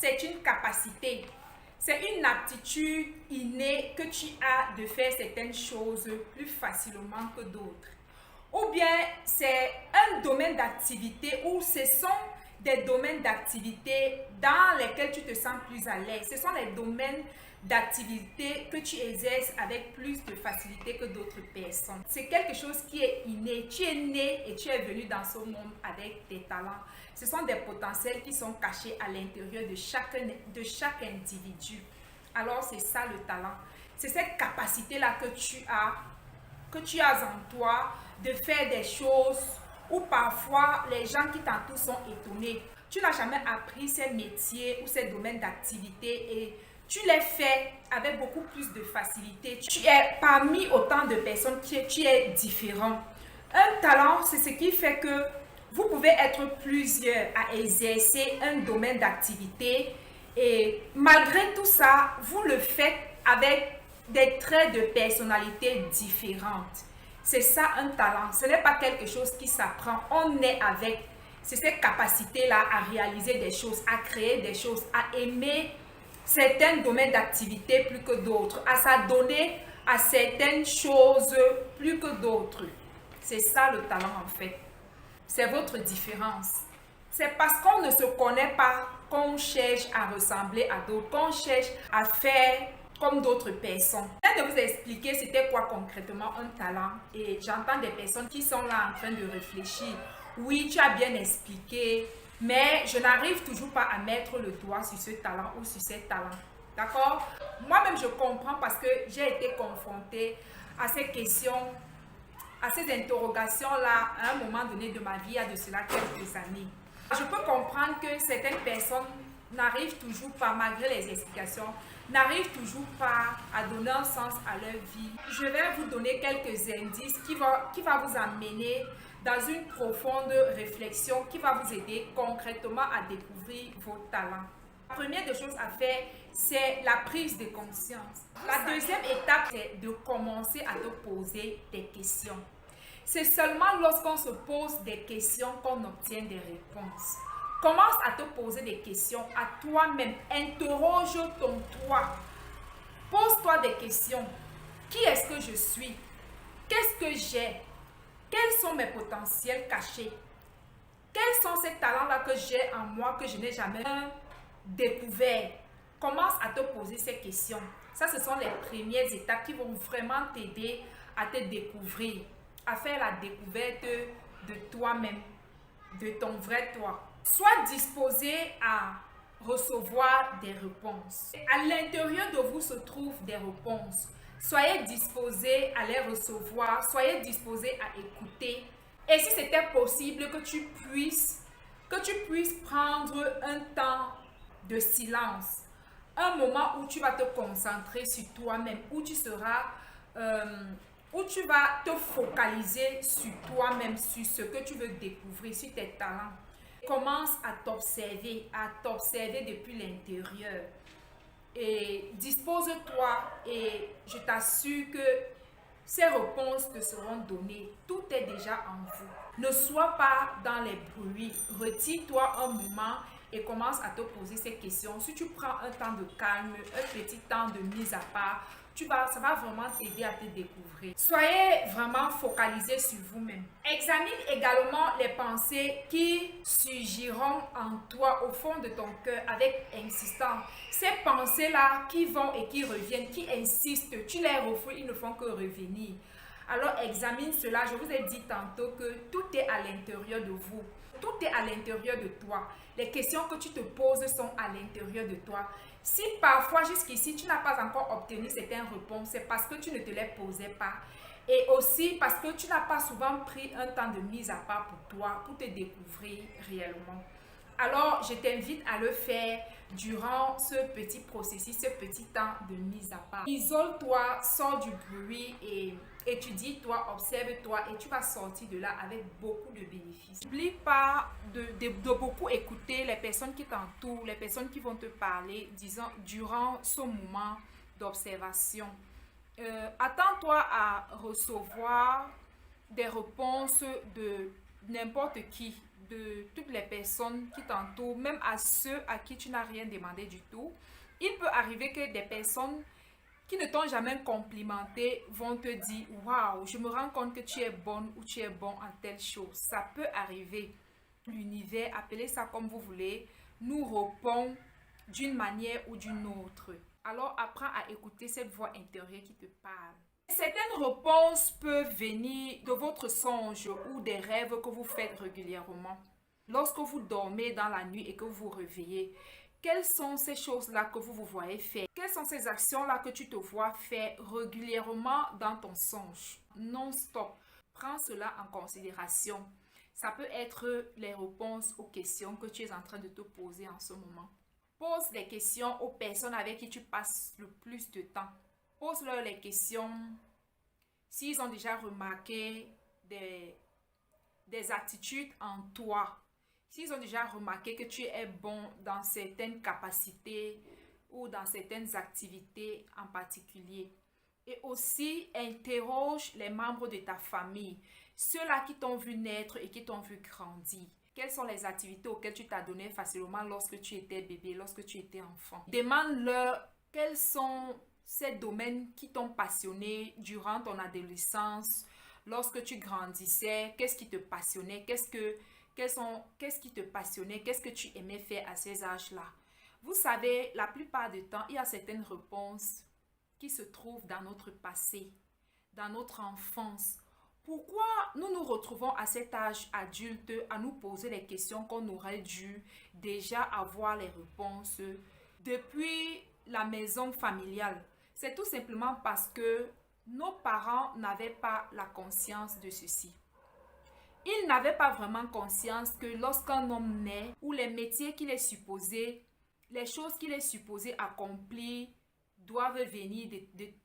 c'est une capacité. C'est une aptitude innée que tu as de faire certaines choses plus facilement que d'autres. Ou bien c'est un domaine d'activité où ce sont des domaines d'activité dans lesquels tu te sens plus à l'aise. Ce sont les domaines d'activité que tu exerces avec plus de facilité que d'autres personnes. C'est quelque chose qui est inné. Tu es né et tu es venu dans ce monde avec des talents. Ce sont des potentiels qui sont cachés à l'intérieur de chaque individu. Alors c'est ça le talent. C'est cette capacité-là que tu as en toi de faire des choses où parfois les gens qui t'entourent sont étonnés. Tu n'as jamais appris ces métiers ou ces domaines d'activité et tu les fais avec beaucoup plus de facilité. Tu es parmi autant de personnes qui tu es différent. Un talent, c'est ce qui fait que vous pouvez être plusieurs à exercer un domaine d'activité et malgré tout ça, vous le faites avec des traits de personnalité différentes. C'est ça un talent. Ce n'est pas quelque chose qui s'apprend. On est avec. C'est cette capacité-là à réaliser des choses, à créer des choses, à aimer certains domaines d'activité plus que d'autres, à s'adonner à certaines choses plus que d'autres. C'est ça le talent en fait. C'est votre différence. C'est parce qu'on ne se connaît pas qu'on cherche à ressembler à d'autres, qu'on cherche à faire comme d'autres personnes. Je viens de vous expliquer c'était quoi concrètement un talent et j'entends des personnes qui sont là en train de réfléchir. Oui, tu as bien expliqué, mais je n'arrive toujours pas à mettre le doigt sur ce talent ou sur ces talents. D'accord? Moi-même, je comprends parce que j'ai été confrontée à ces questions, à ces interrogations-là à un moment donné de ma vie, il y a de cela quelques années. Je peux comprendre que certaines personnes n'arrivent toujours pas, malgré les explications, n'arrivent toujours pas à donner un sens à leur vie. Je vais vous donner quelques indices qui va vous amener dans une profonde réflexion qui va vous aider concrètement à découvrir vos talents. La première des choses à faire, c'est la prise de conscience. La deuxième étape, c'est de commencer à te poser des questions. C'est seulement lorsqu'on se pose des questions qu'on obtient des réponses. Commence à te poser des questions à toi-même. Interroge ton toi. Pose-toi des questions. Qui est-ce que je suis? Qu'est-ce que j'ai? Quels sont mes potentiels cachés? Quels sont ces talents-là que j'ai en moi que je n'ai jamais découvert? Commence à te poser ces questions. Ça, ce sont les premières étapes qui vont vraiment t'aider à te découvrir, à faire la découverte de toi-même, de ton vrai toi. Sois disposé à recevoir des réponses. À l'intérieur de vous se trouvent des réponses. Soyez disposé à les recevoir, soyez disposé à écouter. Et si c'était possible que tu puisses prendre un temps de silence, un moment où tu vas te concentrer sur toi-même, où tu vas te focaliser sur toi-même, sur ce que tu veux découvrir, sur tes talents. Commence à t'observer depuis l'intérieur. Et dispose-toi et je t'assure que ces réponses te seront données. Tout est déjà en vous. Ne sois pas dans les bruits. Retire-toi un moment et commence à te poser ces questions. Si tu prends un temps de calme, un petit temps de mise à part, ça va vraiment t'aider à te découvrir. Soyez vraiment focalisés sur vous-même. Examine également les pensées qui surgiront en toi au fond de ton cœur avec insistance. Ces pensées-là qui vont et qui reviennent, qui insistent, tu les refoules, ils ne font que revenir. Alors examine cela. Je vous ai dit tantôt que tout est à l'intérieur de vous. Tout est à l'intérieur de toi. Les questions que tu te poses sont à l'intérieur de toi. Si parfois jusqu'ici tu n'as pas encore obtenu certaines réponses, c'est parce que tu ne te les posais pas. Et aussi parce que tu n'as pas souvent pris un temps de mise à part pour toi, pour te découvrir réellement. Alors, je t'invite à le faire durant ce petit processus, ce petit temps de mise à part. Isole-toi, sors du bruit et étudie-toi, observe-toi et tu vas sortir de là avec beaucoup de bénéfices. N'oublie pas de beaucoup écouter les personnes qui t'entourent, les personnes qui vont te parler, disons, durant ce moment d'observation. Attends-toi à recevoir des réponses de n'importe qui, de toutes les personnes qui t'entourent, même à ceux à qui tu n'as rien demandé du tout. Il peut arriver que des personnes qui ne t'ont jamais complimenté vont te dire waouh, je me rends compte que tu es bonne ou tu es bon en telle chose. Ça peut arriver. L'univers, appelez ça comme vous voulez, nous répond d'une manière ou d'une autre. Alors apprends à écouter cette voix intérieure qui te parle. Certaines réponses peuvent venir de votre songe ou des rêves que vous faites régulièrement. Lorsque vous dormez dans la nuit et que vous vous réveillez, quelles sont ces choses-là que vous vous voyez faire? Quelles sont ces actions-là que tu te vois faire régulièrement dans ton songe? Non-stop. Prends cela en considération. Ça peut être les réponses aux questions que tu es en train de te poser en ce moment. Pose des questions aux personnes avec qui tu passes le plus de temps. Pose-leur les questions s'ils ont déjà remarqué des attitudes en toi. S'ils ont déjà remarqué que tu es bon dans certaines capacités ou dans certaines activités en particulier. Et aussi, interroge les membres de ta famille, ceux-là qui t'ont vu naître et qui t'ont vu grandir. Quelles sont les activités auxquelles tu t'adonnais facilement lorsque tu étais bébé, lorsque tu étais enfant? Demande-leur quels sont ces domaines qui t'ont passionné durant ton adolescence, lorsque tu grandissais, qu'est-ce qui te passionnait, qu'est-ce qui te passionnait, qu'est-ce que tu aimais faire à ces âges-là. Vous savez, la plupart du temps, il y a certaines réponses qui se trouvent dans notre passé, dans notre enfance. Pourquoi nous nous retrouvons à cet âge adulte à nous poser les questions qu'on aurait dû déjà avoir les réponses depuis la maison familiale? C'est tout simplement parce que nos parents n'avaient pas la conscience de ceci. Ils n'avaient pas vraiment conscience que lorsqu'un homme naît, ou les métiers qu'il est supposé, les choses qu'il est supposé accomplir doivent venir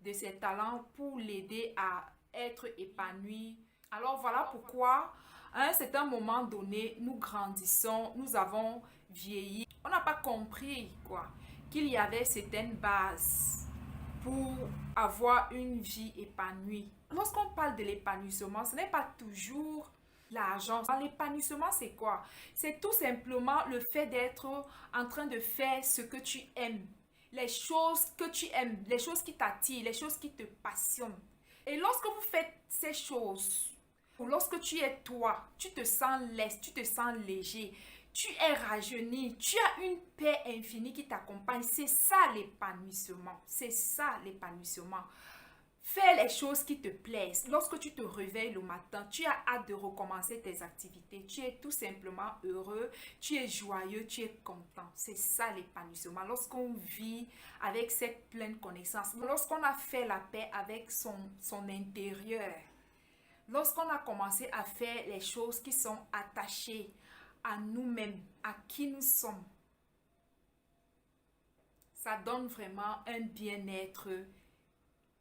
de ses talents pour l'aider à être épanoui. Alors voilà pourquoi, à un certain moment donné, nous grandissons, nous avons vieilli. On n'a pas compris qu'il y avait certaines bases pour avoir une vie épanouie. Lorsqu'on parle de l'épanouissement, ce n'est pas toujours l'argent. L'épanouissement, c'est quoi? C'est tout simplement le fait d'être en train de faire ce que tu aimes. Les choses que tu aimes, les choses qui t'attirent, les choses qui te passionnent. Et lorsque vous faites ces choses, ou lorsque tu es toi, tu te sens leste, tu te sens léger, tu es rajeuni, tu as une paix infinie qui t'accompagne. C'est ça l'épanouissement. C'est ça l'épanouissement. Fais les choses qui te plaisent. Lorsque tu te réveilles le matin, tu as hâte de recommencer tes activités. Tu es tout simplement heureux, tu es joyeux, tu es content. C'est ça l'épanouissement. Lorsqu'on vit avec cette pleine connaissance, lorsqu'on a fait la paix avec son intérieur, lorsqu'on a commencé à faire les choses qui sont attachées à nous-mêmes, à qui nous sommes, ça donne vraiment un bien-être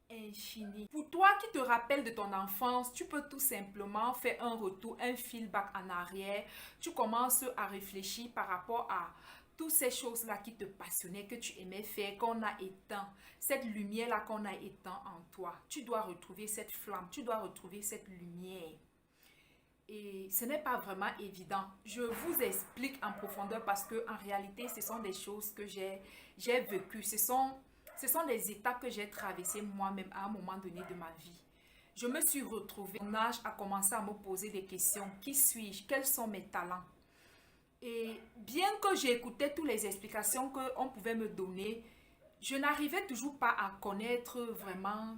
infini. Pour toi qui te rappelles de ton enfance, tu peux tout simplement faire un retour, un feedback en arrière. Tu commences à réfléchir par rapport à toutes ces choses-là qui te passionnaient, que tu aimais faire, qu'on a éteint. Cette lumière-là qu'on a éteint en toi. Tu dois retrouver cette flamme, tu dois retrouver cette lumière. Et ce n'est pas vraiment évident. Je vous explique en profondeur parce que en réalité, ce sont des choses que j'ai vécues. Ce sont des étapes que j'ai traversées moi-même à un moment donné de ma vie. Je me suis retrouvée, mon âge a commencé à me poser des questions. Qui suis-je? Quels sont mes talents? Et bien que j'écoutais toutes les explications qu'on pouvait me donner, je n'arrivais toujours pas à connaître vraiment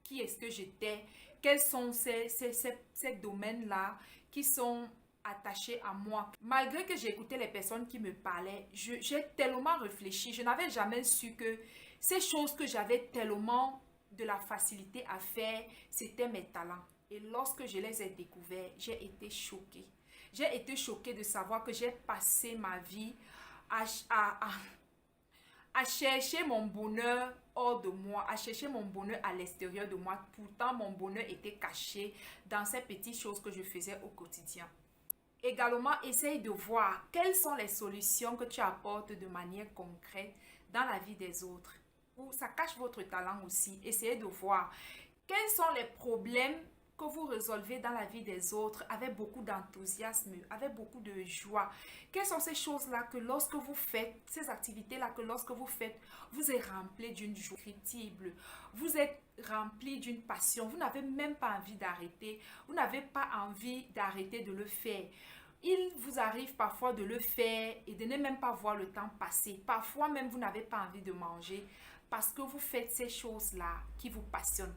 qui est-ce que j'étais, quels sont ces domaines-là qui sont attachés à moi. Malgré que j'écoutais les personnes qui me parlaient, j'ai tellement réfléchi, je n'avais jamais su que ces choses que j'avais tellement de la facilité à faire, c'était mes talents. Et lorsque je les ai découverts, j'ai été choquée. J'ai été choquée de savoir que j'ai passé ma vie à chercher mon bonheur hors de moi, à chercher mon bonheur à l'extérieur de moi. Pourtant, mon bonheur était caché dans ces petites choses que je faisais au quotidien. Également, essaye de voir quelles sont les solutions que tu apportes de manière concrète dans la vie des autres. Ou ça cache votre talent aussi. Essayez de voir quels sont les problèmes que vous résolvez dans la vie des autres avec beaucoup d'enthousiasme, avec beaucoup de joie? Quelles sont ces choses-là que lorsque vous faites, ces activités-là que lorsque vous faites, vous êtes rempli d'une joie indescriptible, vous êtes rempli d'une passion, vous n'avez même pas envie d'arrêter, vous n'avez pas envie d'arrêter de le faire. Il vous arrive parfois de le faire et de ne même pas voir le temps passer. Parfois même, vous n'avez pas envie de manger parce que vous faites ces choses-là qui vous passionnent.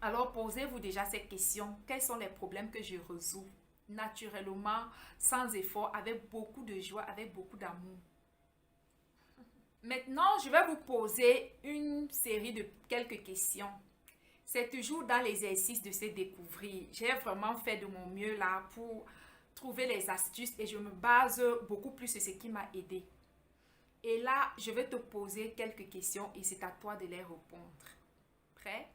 Alors, posez-vous déjà cette question. Quels sont les problèmes que je résous naturellement, sans effort, avec beaucoup de joie, avec beaucoup d'amour? Maintenant, je vais vous poser une série de quelques questions. C'est toujours dans l'exercice de se découvrir. J'ai vraiment fait de mon mieux là pour trouver les astuces et je me base beaucoup plus sur ce qui m'a aidé. Et là, je vais te poser quelques questions et c'est à toi de les répondre. Prêt?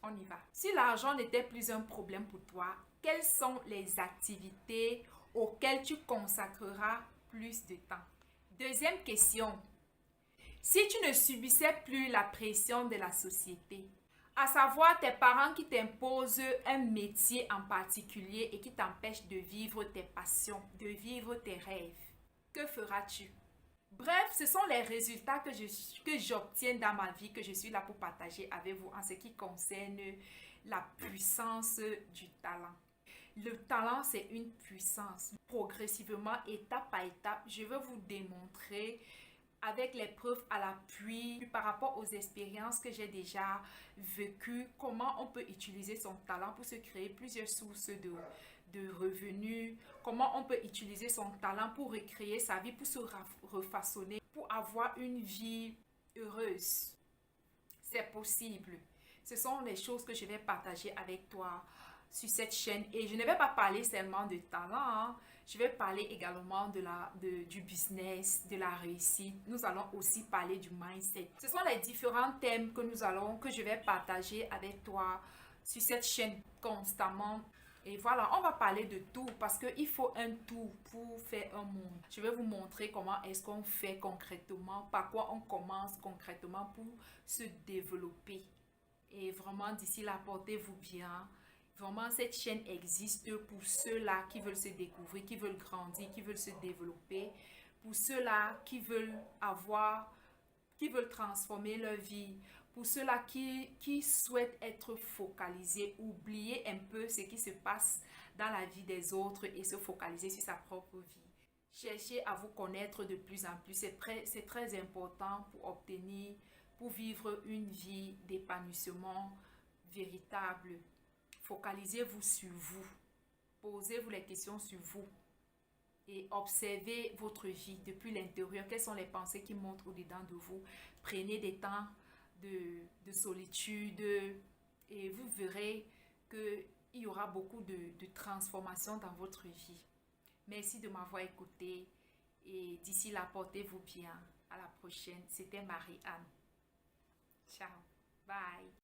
On y va. Si l'argent n'était plus un problème pour toi, quelles sont les activités auxquelles tu consacreras plus de temps? Deuxième question. Si tu ne subissais plus la pression de la société, à savoir tes parents qui t'imposent un métier en particulier et qui t'empêchent de vivre tes passions, de vivre tes rêves, que feras-tu? Bref, ce sont les résultats que j'obtiens dans ma vie, que je suis là pour partager avec vous en ce qui concerne la puissance du talent. Le talent, c'est une puissance. Progressivement, étape par étape, je vais vous démontrer avec les preuves à l'appui par rapport aux expériences que j'ai déjà vécues, comment on peut utiliser son talent pour se créer plusieurs sources de revenus, comment on peut utiliser son talent pour recréer sa vie, pour se refaçonner, pour avoir une vie heureuse. C'est possible. Ce sont les choses que je vais partager avec toi sur cette chaîne. Et je ne vais pas parler seulement de talent, hein. Je vais parler également du business, de la réussite. Nous allons aussi parler du mindset. Ce sont les différents thèmes que je vais partager avec toi sur cette chaîne constamment. Et voilà, on va parler de tout parce qu'il faut un tout pour faire un monde. Je vais vous montrer comment est-ce qu'on fait concrètement, par quoi on commence concrètement pour se développer. Et vraiment, d'ici là, portez-vous bien. Vraiment, cette chaîne existe pour ceux-là qui veulent se découvrir, qui veulent grandir, qui veulent se développer. Pour ceux-là qui veulent transformer leur vie. Pour ceux-là qui souhaitent être focalisés, oublier un peu ce qui se passe dans la vie des autres et se focaliser sur sa propre vie. Cherchez à vous connaître de plus en plus. C'est très important pour vivre une vie d'épanouissement véritable. Focalisez-vous sur vous. Posez-vous les questions sur vous. Et observez votre vie depuis l'intérieur. Quelles sont les pensées qui montent au-dedans de vous? Prenez des temps de solitude et vous verrez qu'il y aura beaucoup de transformations dans votre vie. Merci de m'avoir écouté et d'ici là, portez-vous bien. À la prochaine. C'était Marie-Anne. Ciao. Bye.